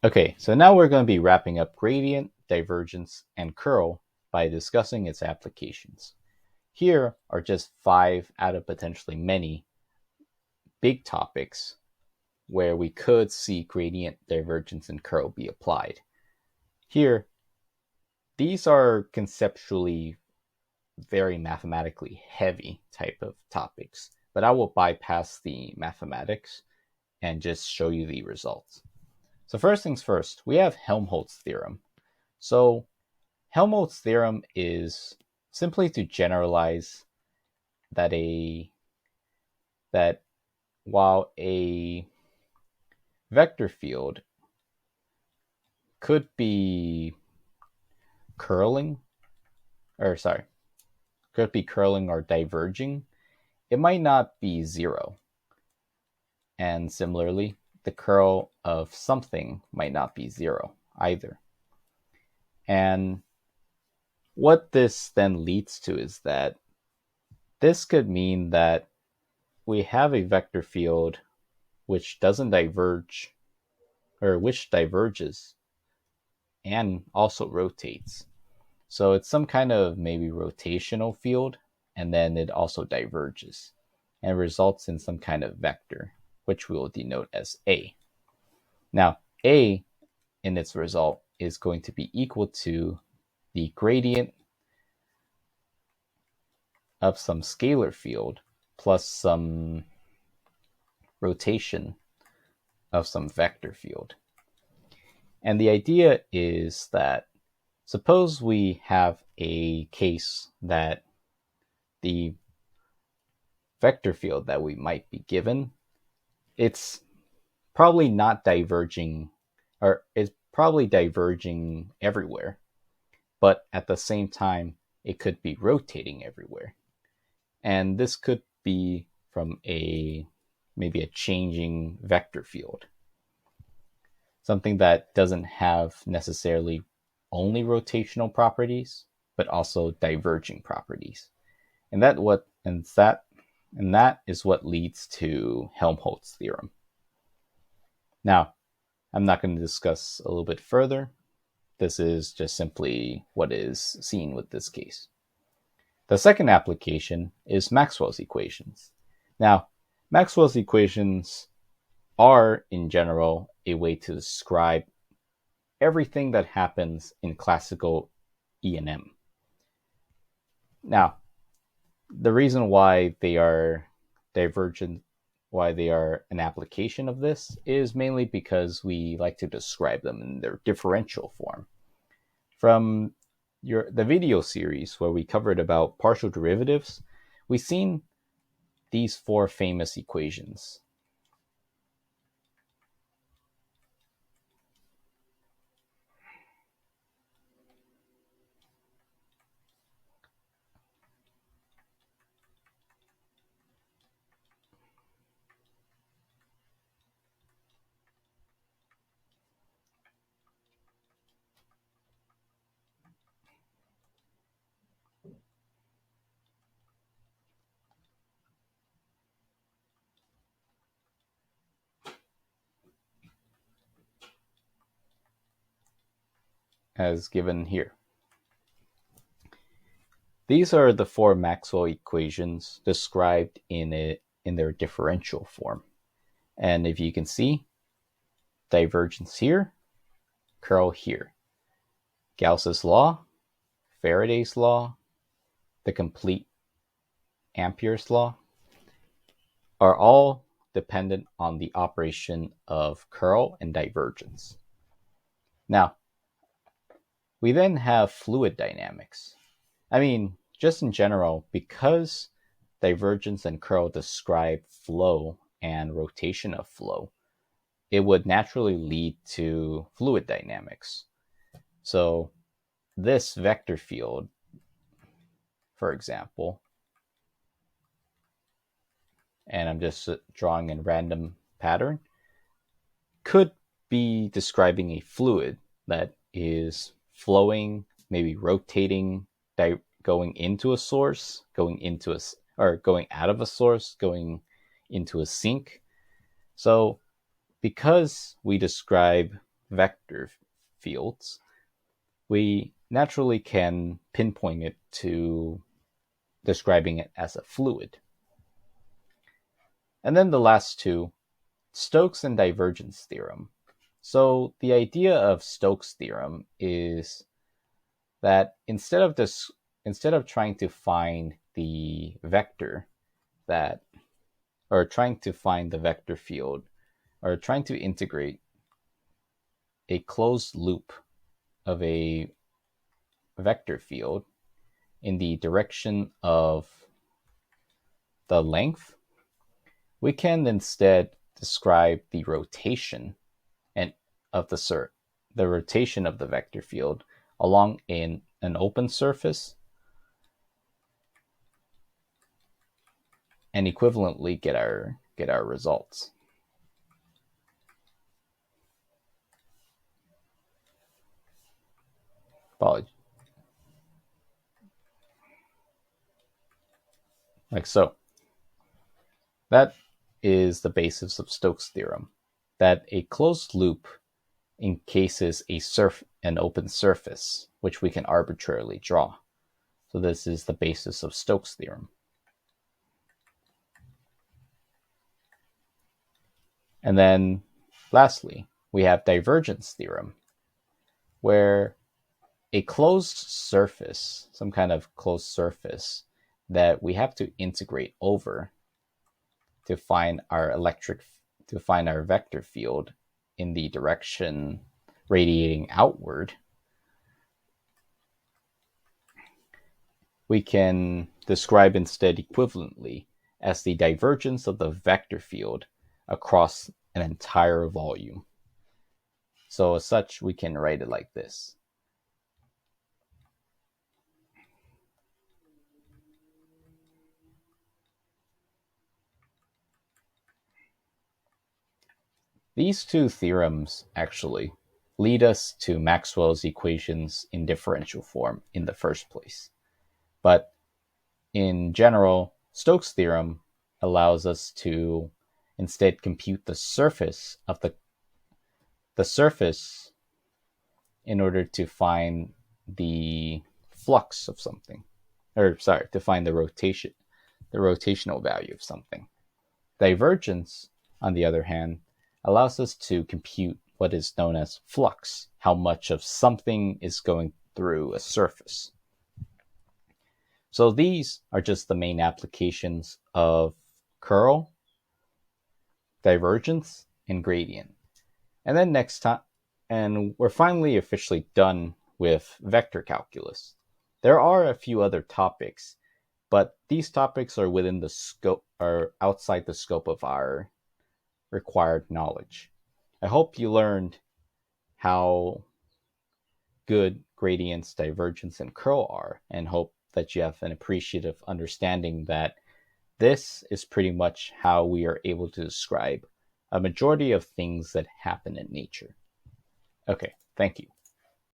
Okay, so now we're going to be wrapping up gradient, divergence, and curl by discussing its applications. Here are just 5 out of potentially many big topics where we could see gradient, divergence, and curl be applied. Here, these are conceptually very mathematically heavy type of topics, but I will bypass the mathematics and just show you the results. So first things first, we have Helmholtz theorem. So Helmholtz theorem is simply to generalize that while a vector field could be curling, or diverging, it might not be zero. And similarly, the curl of something might not be zero either. And what this then leads to is that this could mean that we have a vector field which doesn't diverge, or which diverges and also rotates. So it's some kind of maybe rotational field, and then it also diverges and results in some kind of vector, which we will denote as A. Now, A in its result is going to be equal to the gradient of some scalar field plus some rotation of some vector field. And the idea is that suppose we have a case that the vector field that we might be given, it's probably not diverging, or it's probably diverging everywhere, but at the same time, it could be rotating everywhere. And this could be from maybe a changing vector field, something that doesn't have necessarily only rotational properties, but also diverging properties. And that is what leads to Helmholtz theorem. Now, I'm not going to discuss a little bit further. This is just simply what is seen with this case. The second application is Maxwell's equations. Now, Maxwell's equations are, in general, a way to describe everything that happens in classical E&M. Now, the reason why they are divergent, why they are an application of this, is mainly because we like to describe them in their differential form. From the video series where we covered about partial derivatives, we've seen these 4 famous equations. As given here. These are the 4 Maxwell equations described in their differential form. And if you can see, divergence here, curl here. Gauss's law, Faraday's law, the complete Ampere's law are all dependent on the operation of curl and divergence. Now, we then have fluid dynamics. I mean, just in general, because divergence and curl describe flow and rotation of flow, it would naturally lead to fluid dynamics. So this vector field, for example, and I'm just drawing a random pattern, could be describing a fluid that is flowing, maybe rotating, going into a source, going out of a source, going into a sink. So because we describe vector fields, we naturally can pinpoint it to describing it as a fluid. And then the last two, Stokes and divergence theorem. So the idea of Stokes' theorem is that instead of trying to find the vector that, or trying to find the vector field, or trying to integrate a closed loop of a vector field in the direction of the length, we can instead describe the rotation and of the rotation of the vector field along an open surface, and equivalently get our results. Apologies. Like so. That is the basis of Stokes' theorem, that a closed loop encases an open surface, which we can arbitrarily draw. So this is the basis of Stokes' theorem. And then lastly, we have divergence theorem, where a closed surface, some kind of closed surface that we have to integrate over to find our vector field in the direction radiating outward, we can describe instead equivalently as the divergence of the vector field across an entire volume. So as such, we can write it like this. These two theorems actually lead us to Maxwell's equations in differential form in the first place. But in general, Stokes' theorem allows us to instead compute the surface of the surface in order to find the flux of something, or sorry, to find the rotational value of something. Divergence, on the other hand, allows us to compute what is known as flux, how much of something is going through a surface. So these are just the main applications of curl, divergence, and gradient. And then next time, and we're finally officially done with vector calculus. There are a few other topics, but these topics are within the scope, are outside the scope of our required knowledge. I hope you learned how good gradients, divergence, and curl are, and hope that you have an appreciative understanding that this is pretty much how we are able to describe a majority of things that happen in nature. Okay, thank you.